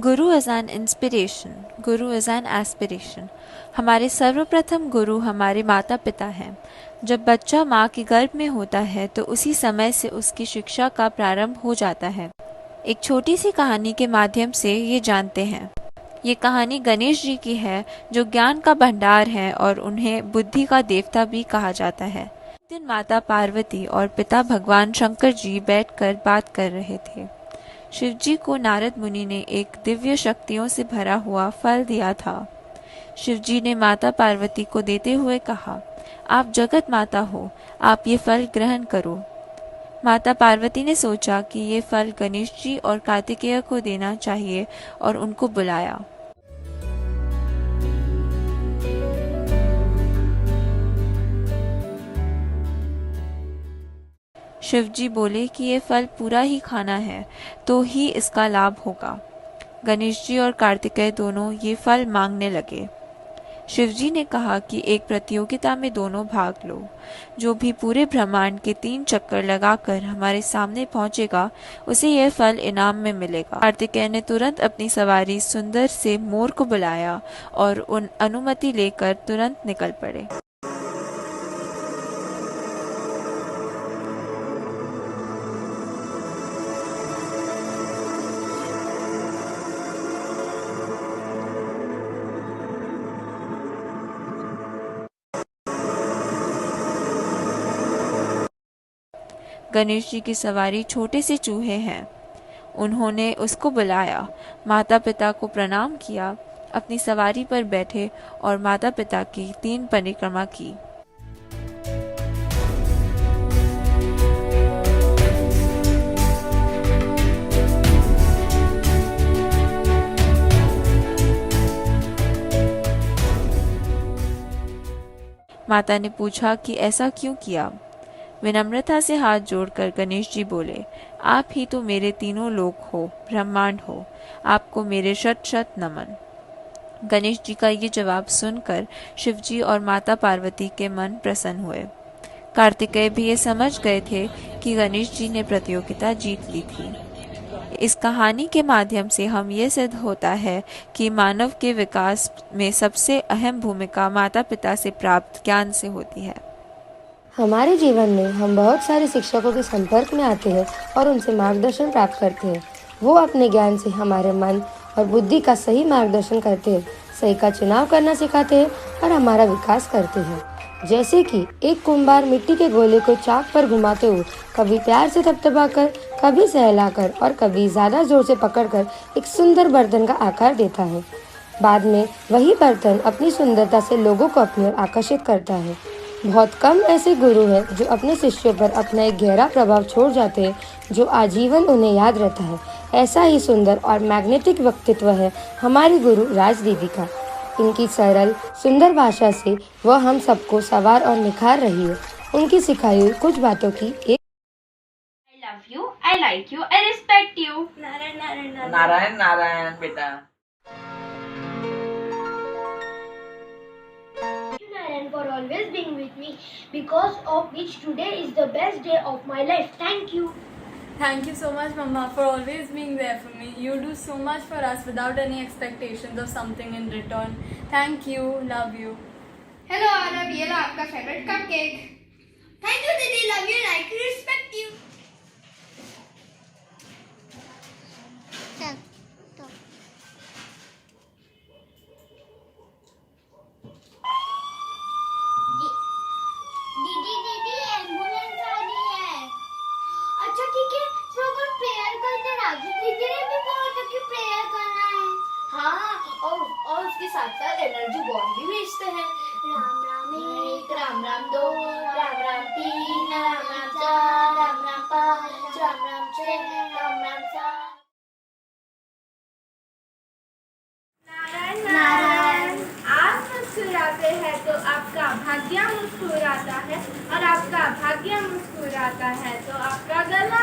Guru is an inspiration, Guru is an aspiration. हमारे सर्वप्रथम गुरु हमारे माता पिता हैं। जब बच्चा माँ के गर्भ में होता है तो उसी समय से उसकी शिक्षा का प्रारंभ हो जाता है। एक छोटी सी कहानी के माध्यम से ये जानते हैं। ये कहानी गणेश जी की है, जो ज्ञान का भंडार है और उन्हें बुद्धि का देवता भी कहा जाता है। एक दिन माता पार्वती और पिता भगवान शंकर जी बैठकर बात कर रहे थे। शिवजी को नारद मुनि ने एक दिव्य शक्तियों से भरा हुआ फल दिया था। शिवजी ने माता पार्वती को देते हुए कहा, आप जगत माता हो, आप ये फल ग्रहण करो। माता पार्वती ने सोचा कि ये फल गणेश जी और कार्तिकेय को देना चाहिए और उनको बुलाया। शिवजी बोले कि ये फल पूरा ही खाना है तो ही इसका लाभ होगा। गणेश जी और कार्तिकेय दोनों ये फल मांगने लगे। शिवजी ने कहा कि एक प्रतियोगिता में दोनों भाग लो। जो भी पूरे ब्रह्मांड के 3 चक्कर लगाकर हमारे सामने पहुंचेगा, उसे यह फल इनाम में मिलेगा। कार्तिकेय ने तुरंत अपनी सवारी सुंदर से मोर को बुलाया और उन अनुमति लेकर तुरंत निकल पड़े। गणेश जी की सवारी छोटे से चूहे हैं। उन्होंने उसको बुलाया, माता पिता को प्रणाम किया, अपनी सवारी पर बैठे और माता पिता की 3 परिक्रमा की। माता ने पूछा कि ऐसा क्यों किया। विनम्रता से हाथ जोड़कर गणेश जी बोले, आप ही तो मेरे तीनों लोक हो, ब्रह्मांड हो, आपको मेरे शत शत नमन। गणेश जी का ये जवाब सुनकर शिवजी और माता पार्वती के मन प्रसन्न हुए। कार्तिकेय भी ये समझ गए थे कि गणेश जी ने प्रतियोगिता जीत ली थी। इस कहानी के माध्यम से हम ये सिद्ध होता है कि मानव के विकास में सबसे अहम भूमिका माता पिता से प्राप्त ज्ञान से होती है। हमारे जीवन में हम बहुत सारे शिक्षकों के संपर्क में आते हैं और उनसे मार्गदर्शन प्राप्त करते हैं। वो अपने ज्ञान से हमारे मन और बुद्धि का सही मार्गदर्शन करते हैं, सही का चुनाव करना सिखाते हैं और हमारा विकास करते हैं। जैसे कि एक कुम्हार मिट्टी के गोले को चाक पर घुमाते हुए कभी प्यार से थपथपाकर, कभी सहलाकर और कभी ज्यादा जोर से पकड़कर एक सुंदर बर्तन का आकार देता है। बाद में वही बर्तन अपनी सुंदरता से लोगों को अपनी ओर आकर्षित करता है। बहुत कम ऐसे गुरु हैं जो अपने शिष्यों पर अपना एक गहरा प्रभाव छोड़ जाते हैं, जो आजीवन उन्हें याद रहता है। ऐसा ही सुंदर और मैग्नेटिक व्यक्तित्व है हमारी गुरु राज दीदी का। इनकी सरल सुंदर भाषा से वह हम सबको सवार और निखार रही है। उनकी सिखाई हुई कुछ बातों की एक I love you, I like you, I respect you. Narayan Narayan Narayan Narayan Narayan बेटा। Thank you, Narayan, for always being with me, because of which today is the best day of my life. Thank you. Thank you so much, Mama, for always being there for me. You do so much for us without any expectations of something in return. Thank you. Love you. Hello Aarav, ये लो आपका favourite cupcake. Thank you दीदी, love you, like you, respect you. दीदी दीदी ambulance आ रही है। अच्छा ठीक है, तो अपन प्रेयर करते राजू दीदी ने भी बोला था कि प्रेयर करना है। हाँ, और उसके साथ साथ एनर्जी बॉन्ड भी भेजते हैं। राम राम एक, राम राम दो, राम राम तीन, राम राम चार, राम राम पाँच, राम राम छह, राम राम सात। नारायण, आप मुस्कुराते हैं तो आपका भाग्य मुस्कुराता है, और आपका भाग्य मुस्कुराता है तो आपका गला